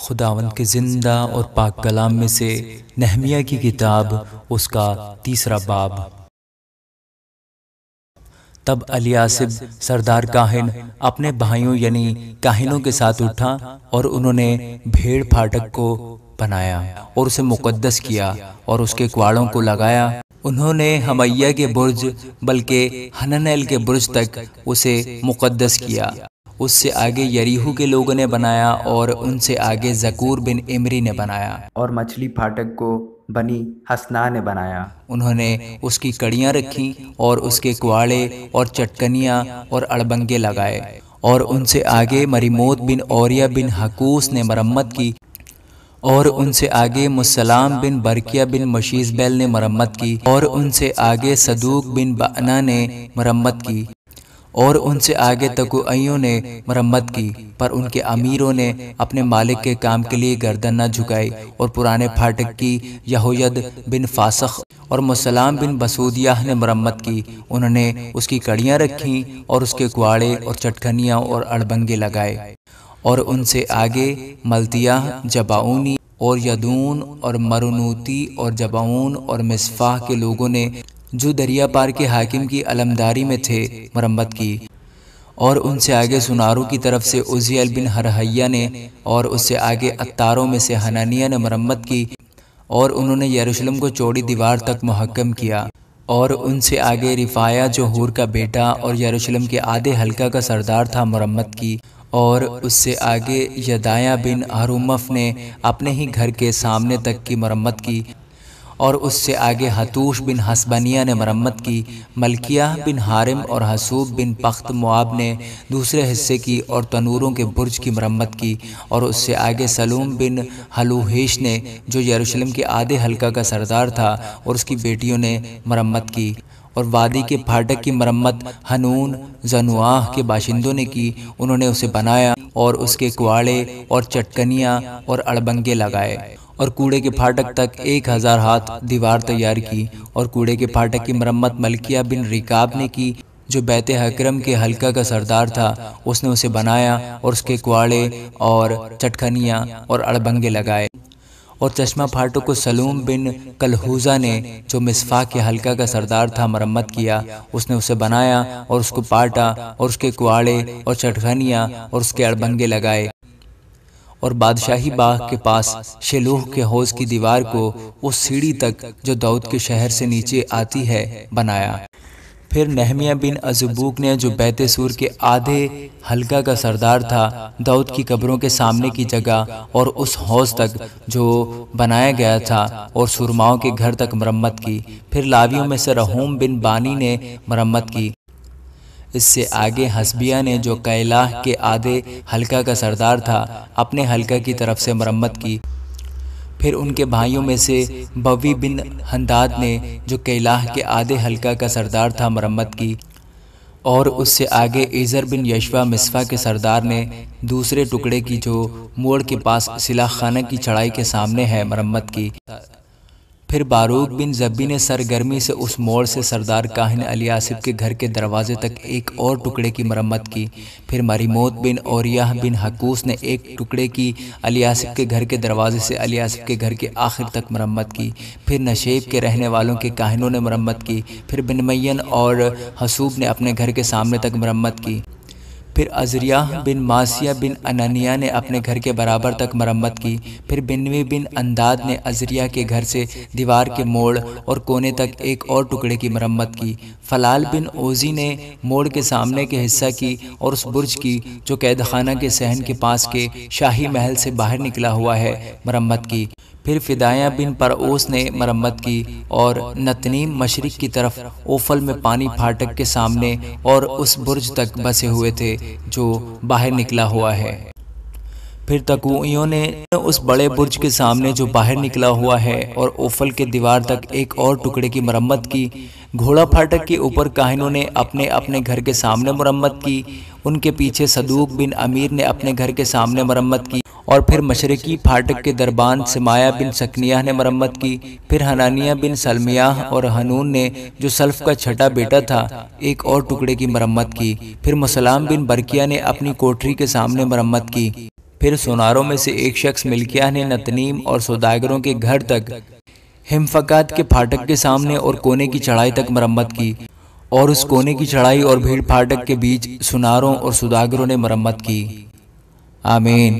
خداوند کے زندہ اور پاک کلام میں سے نہمیہ کی کتاب، اس کا 3 باب۔ تب الیاسب سردار کاہن اپنے بھائیوں یعنی کاہنوں کے ساتھ اٹھا اور انہوں نے بھیڑ پھاٹک کو بنایا اور اسے مقدس کیا اور اس کے کواڑوں کو لگایا۔ انہوں نے ہمیہ کے برج بلکہ حننیل کے برج تک اسے مقدس کیا۔ اس سے آگے یریحو کے لوگوں نے بنایا اور ان سے آگے زکور بن عمری نے بنایا، اور مچھلی پھاٹک کو بنی حسنا نے بنایا۔ انہوں نے اس کی کڑیاں رکھیں اور اس کے کواڑے اور چٹکنیاں اور اڑبنگے لگائے، اور ان سے آگے مریموت بن اوریا بن حکوس نے مرمت کی، اور ان سے آگے مسلام بن برکیہ بن مشیزبیل نے مرمت کی، اور ان سے آگے صدوق بن بعنا نے مرمت کی، اور ان سے آگے تکوئیوں نے مرمت کی، پر ان کے امیروں نے اپنے مالک کے کام کے لیے گردن نہ جھکائی، اور پرانے پھاٹک کی یہوید بن فاسخ اور مسلام بن بسودیہ نے مرمت کی۔ انہوں نے اس کی کڑیاں رکھیں اور اس کے کواڑے اور چٹکنیاں اور اڑبنگے لگائے، اور ان سے آگے ملتیہ جبعونی اور یدون اور مرنوتی اور جبعون اور مصفاح کے لوگوں نے جو دریا پار کے حاکم کی علمداری میں تھے مرمت کی، اور ان سے آگے سناروں کی طرف سے عزیل بن حرحیہ نے، اور اس سے آگے اتاروں میں سے حنانیہ نے مرمت کی، اور انہوں نے یروشلم کو چوڑی دیوار تک محکم کیا، اور ان سے آگے رفایہ جو ہور کا بیٹا اور یروشلم کے آدھے حلقہ کا سردار تھا مرمت کی، اور اس سے آگے یدایہ بن حرومف نے اپنے ہی گھر کے سامنے تک کی مرمت کی، اور اس سے آگے حتوش بن حسبنیہ نے مرمت کی۔ ملکیہ بن حارم اور حسوب بن پخت مواب نے دوسرے حصے کی اور تنوروں کے برج کی مرمت کی، اور اس سے آگے سلوم بن حلوہیش نے جو یروشلم کے آدھے حلقہ کا سردار تھا اور اس کی بیٹیوں نے مرمت کی، اور وادی کے پھاٹک کی مرمت ہنون زنواہ کے باشندوں نے کی۔ انہوں نے اسے بنایا اور اس کے کواڑے اور چٹکنیاں اور اڑبنگے لگائے، اور کوڑے کے پھاٹک تک 1000 ہاتھ دیوار تیار کی، اور کوڑے کے پھاٹک کی مرمت ملکیہ بن ریکاب نے کی جو بیت حکرم کے حلقہ کا سردار تھا۔ اس نے اسے بنایا اور اس کے کواڑے اور چٹکنیاں اور اڑبنگے لگائے، اور چشمہ پھاٹک کو سلوم بن کلہوزہ نے جو مصفاح کے حلقہ کا سردار تھا مرمت کیا۔ اس نے اسے بنایا اور اس کو پاٹا اور اس کے کواڑے اور چٹکنیاں اور اس کے اڑبنگے لگائے، اور بادشاہی باغ کے پاس شلوہ کے حوض کی دیوار کو اس سیڑھی تک جو داؤد کے شہر سے نیچے آتی ہے بنایا۔ پھر نہمیہ بن عزبوک نے جو بیت سور کے آدھے حلقہ کا سردار تھا داؤد کی قبروں کے سامنے کی جگہ اور اس حوض تک جو بنایا گیا تھا اور سرماؤں کے گھر تک مرمت کی۔ پھر لاویوں میں سے رہوم بن بانی نے مرمت کی۔ اس سے آگے حسبیہ نے جو کیلاہ کے آدھے حلقہ کا سردار تھا اپنے حلقہ کی طرف سے مرمت کی۔ پھر ان کے بھائیوں میں سے بوی بن حنداد نے جو کیلاہ کے آدھے حلقہ کا سردار تھا مرمت کی، اور اس سے آگے ایزر بن یشوا مصفا کے سردار نے دوسرے ٹکڑے کی جو موڑ کے پاس سلاح خانہ کی چڑھائی کے سامنے ہے مرمت کی۔ پھر باروک بن زبی نے سرگرمی سے اس موڑ سے سردار کاہن الیاسب کے گھر کے دروازے تک ایک اور ٹکڑے کی مرمت کی۔ پھر مریموت بن اوریہ بن حکوس نے ایک ٹکڑے کی الیاسب کے گھر کے دروازے سے الیاسب کے گھر کے آخر تک مرمت کی۔ پھر نشیب کے رہنے والوں کے کاہنوں نے مرمت کی۔ پھر بنمین اور حسوب نے اپنے گھر کے سامنے تک مرمت کی۔ پھر عزریاہ بن ماسیہ بن انانیہ نے اپنے گھر کے برابر تک مرمت کی۔ پھر بنوی بن انداد نے عزریاہ کے گھر سے دیوار کے موڑ اور کونے تک ایک اور ٹکڑے کی مرمت کی۔ فلال بن اوزی نے موڑ کے سامنے کے حصہ کی اور اس برج کی جو قید خانہ کے صحن کے پاس کے شاہی محل سے باہر نکلا ہوا ہے مرمت کی۔ پھر فدایہ بن پرعوس نے مرمت کی، اور نتنیم مشرق کی طرف اوفل میں پانی پھاٹک کے سامنے اور اس برج تک بسے ہوئے تھے جو باہر نکلا ہوا ہے۔ پھر تکوئیوں نے اس بڑے برج کے سامنے جو باہر نکلا ہوا ہے اور اوفل کے دیوار تک ایک اور ٹکڑے کی مرمت کی۔ گھوڑا پھاٹک کے اوپر کاہنوں نے اپنے اپنے گھر کے سامنے مرمت کی۔ ان کے پیچھے صدوق بن امیر نے اپنے گھر کے سامنے مرمت کی، اور پھر مشرقی پھاٹک کے دربان سمایہ بن سکنیہ نے مرمت کی۔ پھر حنانیہ بن سلمیہ اور حنون نے جو سلف کا چھٹا بیٹا تھا ایک اور ٹکڑے کی مرمت کی۔ پھر مسلام بن برکیہ نے اپنی کوٹری کے سامنے مرمت کی۔ پھر سوناروں میں سے ایک شخص ملکیہ نے نتنیم اور سوداگروں کے گھر تک ہمفکات کے پھاٹک کے سامنے اور کونے کی چڑھائی تک مرمت کی، اور اس کونے کی چڑھائی اور بھیڑ پھاٹک کے بیچ سوناروں اور سوداگروں نے مرمت کی۔ آمین۔